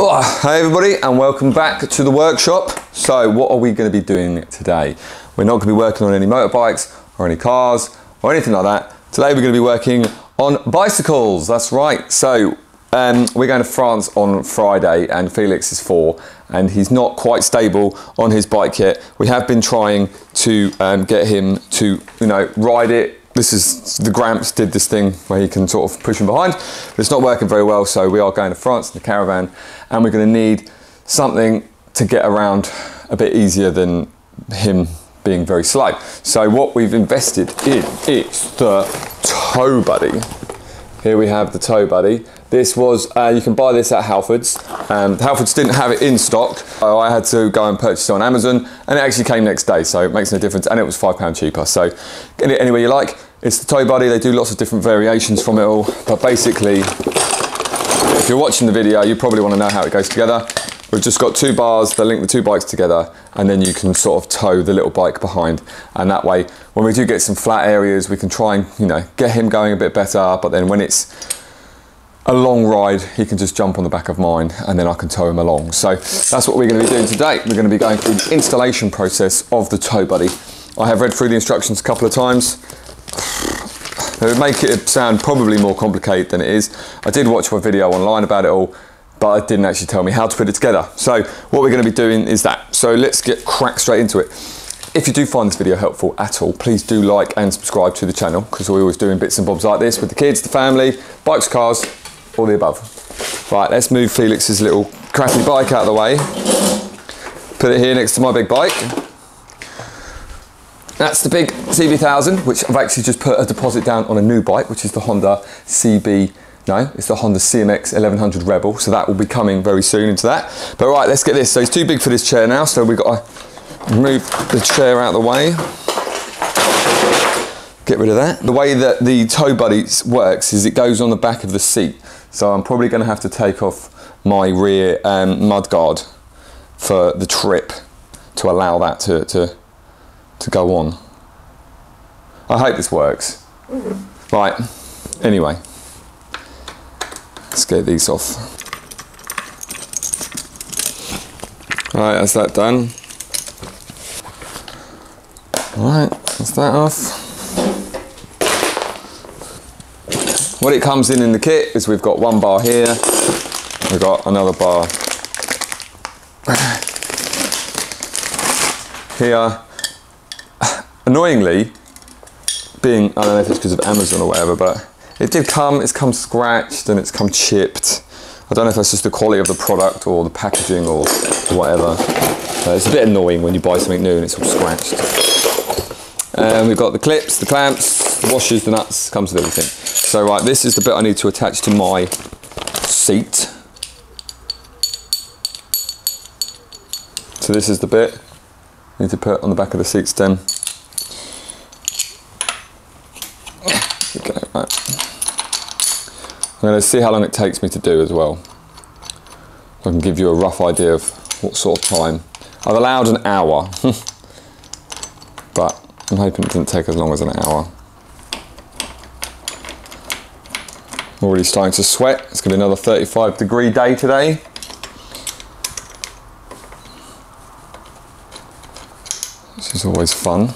Oh, hey everybody, and welcome back to the workshop. So what are we going to be doing today? We're not going to be working on any motorbikes or any cars or anything like that. Today we're going to be working on bicycles. That's right. So we're going to France on Friday, and Felix is 4 and he's not quite stable on his bike yet. We have been trying to get him to, ride it. This is, the Gramps did this thing where he can sort of push him behind, but it's not working very well, so we are going to France in the caravan, and we're going to need something to get around a bit easier than him being very slow. So what we've invested in is the Towbuddy. Here we have the Towbuddy. This was, you can buy this at Halfords. Halfords didn't have it in stock, so I had to go and purchase it on Amazon, and it actually came next day, so it makes no difference, and it was £5 cheaper. So get it anywhere you like. It's the Towbuddy. They do lots of different variations from it all, but basically, if you're watching the video, you probably want to know how it goes together. We've just got 2 bars that link the 2 bikes together, and then you can sort of tow the little bike behind, and that way, when we do get some flat areas, we can try and, get him going a bit better, but then when it's a long ride, he can just jump on the back of mine and then I can tow him along. So that's what we're going to be doing today. We're going to be going through the installation process of the Towbuddy. I have read through the instructions a couple of times. They would make it sound probably more complicated than it is. I did watch a video online about it all, but it didn't actually tell me how to put it together. So what we're going to be doing is that. So let's get cracked straight into it. If you do find this video helpful at all, please do like and subscribe to the channel, because we're always doing bits and bobs like this with the kids, the family, bikes, cars, all the above. Right, let's move Felix's little crappy bike out of the way. Put it here next to my big bike. That's the big CB1000, which I've actually just put a deposit down on a new bike, which is the Honda it's the Honda CMX 1100 Rebel. So that will be coming very soon into that. But right, let's get this. So it's too big for this chair now, so we've got to move the chair out of the way. Get rid of that. The way that the Towbuddy works is it goes on the back of the seat. So I'm probably going to have to take off my rear mudguard for the trip to allow that to go on. I hope this works. Right, anyway, let's get these off. Right, that's that done. Right, that's that off. What it comes in the kit is we've got 1 bar here, we've got another bar here. Annoyingly, I don't know if it's because of Amazon or whatever, but it's come scratched and it's come chipped. I don't know if that's just the quality of the product or the packaging or whatever. It's a bit annoying when you buy something new and it's all scratched. And we've got the clips, the clamps, the washers, the nuts, comes with everything. So right, this is the bit I need to attach to my seat. So this is the bit I need to put on the back of the seat stem. Okay, right. I'm going to see how long it takes me to do as well. I can give you a rough idea of what sort of time. I've allowed an hour, but I'm hoping it didn't take as long as an hour. I'm already starting to sweat. It's going to be another 35-degree day today. This is always fun.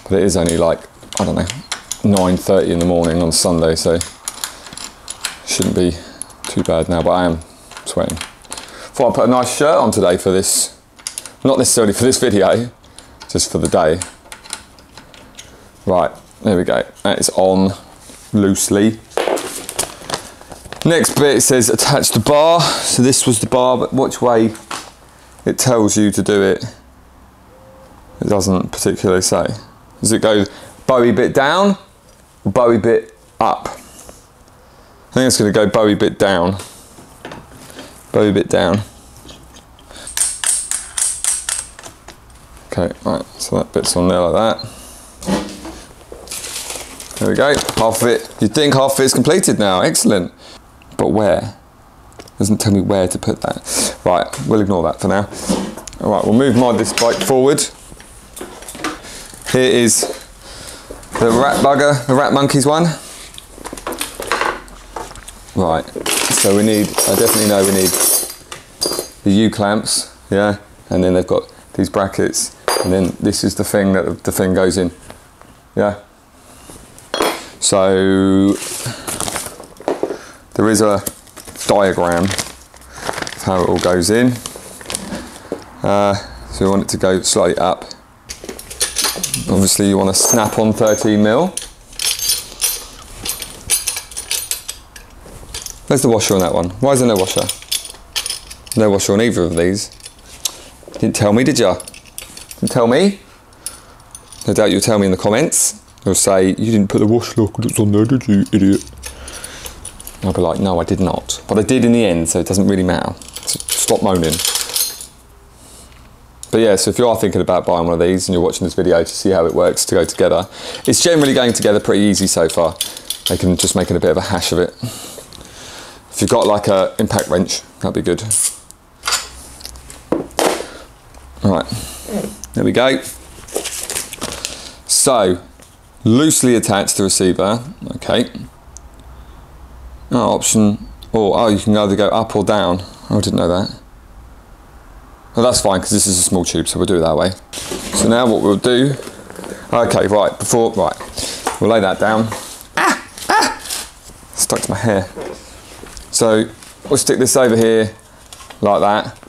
But it is only like, I don't know, 9:30 in the morning on Sunday, so shouldn't be too bad now, but I am sweating. Thought I'd put a nice shirt on today for this, not necessarily for this video, just for the day. Right, there we go. That is on loosely. Next bit, it says attach the bar. So this was the bar, but which way it tells you to do it, it doesn't particularly say. Does it go bowie bit down or bowie bit up? I think it's going to go bowie bit down. Bowie bit down. Okay, right, so that bit's on there like that. There we go, half of it. You'd think half of it's completed now, excellent. But where? Doesn't tell me where to put that. Right, we'll ignore that for now. All right, we'll move this bike forward. Here is the rat bugger, the rat monkeys one. Right, so we need, I definitely know we need the U-clamps, yeah, and then they've got these brackets, and then this is the thing that the thing goes in, yeah. So there is a diagram of how it all goes in. So you want it to go slightly up. Obviously you want to snap on 13mm. Where's the washer on that one? Why is there no washer? No washer on either of these. Didn't tell me, did ya? Didn't tell me? No doubt you'll tell me in the comments. You'll say, you didn't put the washer lockets on there, did you, idiot? I'll be like, no, I did not. But I did in the end, so it doesn't really matter. So stop moaning. But yeah, so if you are thinking about buying one of these and you're watching this video to see how it works to go together, it's generally going together pretty easy so far. They can just making a bit of a hash of it. If you've got like a impact wrench, that'd be good. Right, there we go. So, loosely attach the receiver, okay. Option, oh, you can either go up or down. Oh, I didn't know that. Well, that's fine, because this is a small tube, so we'll do it that way. So now what we'll do, okay, right, we'll lay that down. Stuck to my hair. So we'll stick this over here like that,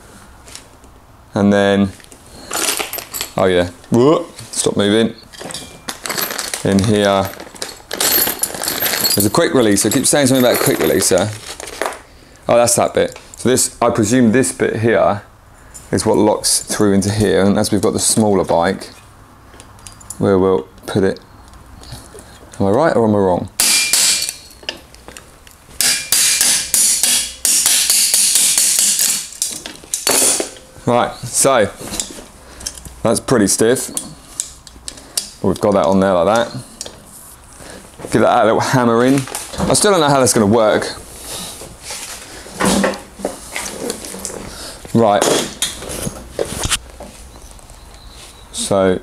and then, oh yeah, stop moving. In here, there's a quick release. I keep saying something about a quick releaser. Oh, that's that bit. So this, I presume this bit here is what locks through into here, and as we've got the smaller bike, where we'll put it. Am I right or am I wrong? Right, so that's pretty stiff. We've got that on there like that. Give that a little hammer in. I still don't know how that's going to work. Right. So,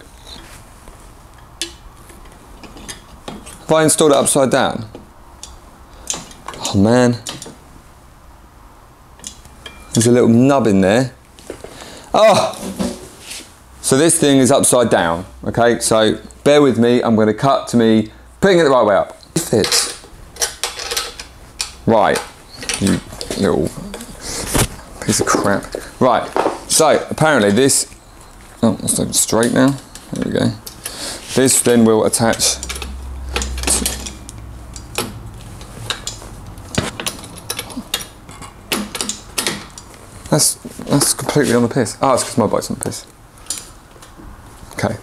have I installed it upside down? Oh man. There's a little nub in there. Oh! So this thing is upside down, okay? So bear with me, I'm going to cut to me putting it the right way up. It fits. Right, you little piece of crap. Right, so apparently this, oh, let's take it straight now. There we go. This then will attach That's completely on the piss. Oh, it's because my bike's on the piss. Okay.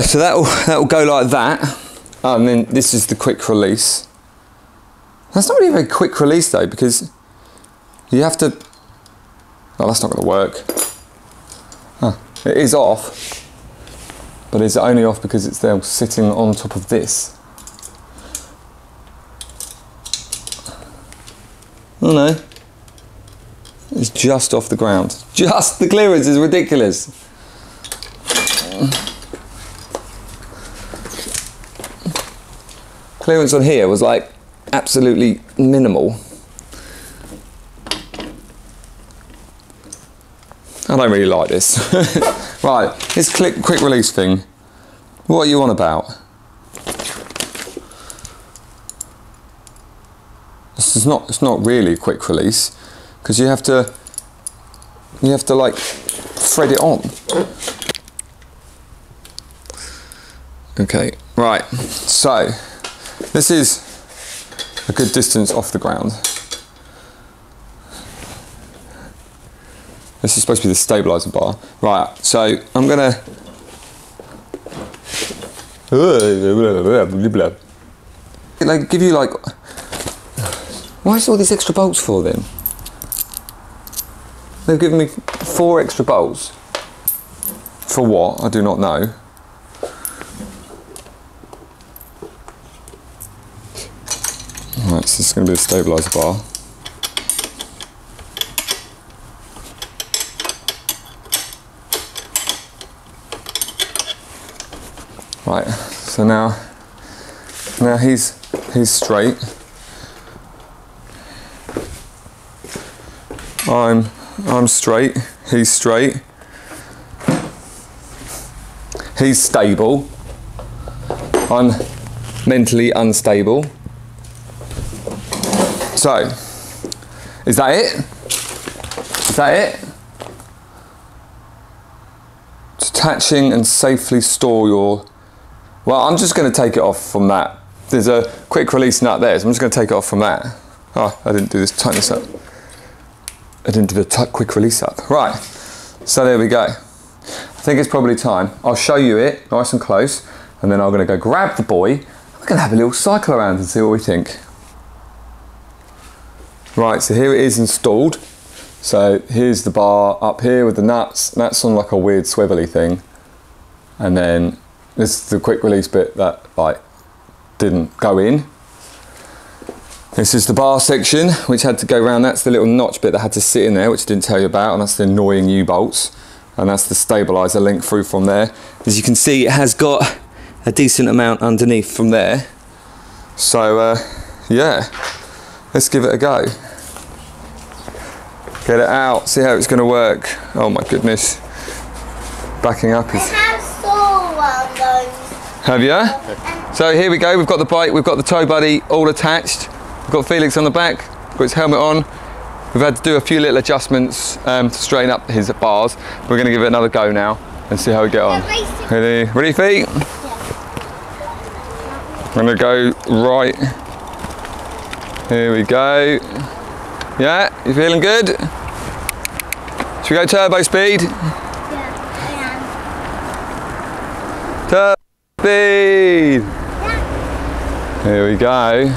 So that'll go like that. Oh, and then this is the quick release. That's not really a very quick release though, because you have to. Oh, that's not going to work. Oh, it is off, but it's only off because it's there sitting on top of this. Oh no. It's just off the ground. Just the clearance is ridiculous. Clearance on here was like absolutely minimal. I don't really like this. Right, this quick release thing. What are you on about? It's not really a quick release, because you have to like thread it on. Okay, right, so this is a good distance off the ground. This is supposed to be the stabilizer bar. Right, so I'm gonna like give you like, why is all these extra bolts for then? They've given me 4 extra bolts. For what? I do not know. Right, so this is going to be the stabilizer bar. Right, so now he's straight. I'm straight, he's straight. He's stable. I'm mentally unstable. So, is that it? Is that it? Detaching and safely store your... Well, I'm just going to take it off from that. There's a quick release nut there, so I'm just going to take it off from that. Oh, I didn't do this, tighten this up. I didn't do the quick release up. Right, so there we go. I think it's probably time. I'll show you it nice and close, and then I'm going to go grab the boy. We're going to have a little cycle around and see what we think. Right, so here it is installed. So here's the bar up here with the nuts. That's on like a weird swivelly thing. And then this is the quick release bit that like didn't go in. This is the bar section, which had to go around. That's the little notch bit that had to sit in there, which I didn't tell you about, and that's the annoying U-bolts. And that's the stabilizer link through from there. As you can see, it has got a decent amount underneath from there. So yeah, let's give it a go. Get it out, see how it's going to work. Oh my goodness. Backing up is... I have saw one of those. Have you? So here we go, we've got the bike, we've got the Towbuddy all attached. We've got Felix on the back, got his helmet on. We've had to do a few little adjustments to straighten up his bars. We're going to give it another go now and see how we get on. Ready? Ready, feet? Yeah. I'm going to go right. Here we go. Yeah, you feeling good? Should we go turbo speed? Yeah, I am. Turbo speed! Yeah. Here we go.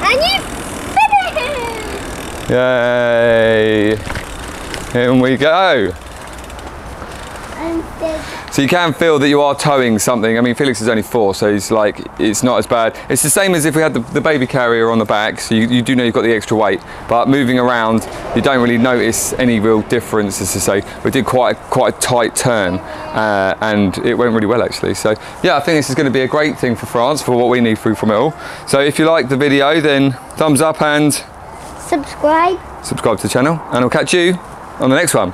And you finished! Yay! Here we go. So you can feel that you are towing something. I mean, Felix is only 4, so he's like, it's not as bad. It's the same as if we had the baby carrier on the back, so you do know you've got the extra weight, but moving around, you don't really notice any real difference, as to say. We did quite a tight turn, and it went really well actually. So yeah, I think this is going to be a great thing for France, for what we need through from it all. So if you like the video, then thumbs up and subscribe to the channel, and I'll catch you on the next one.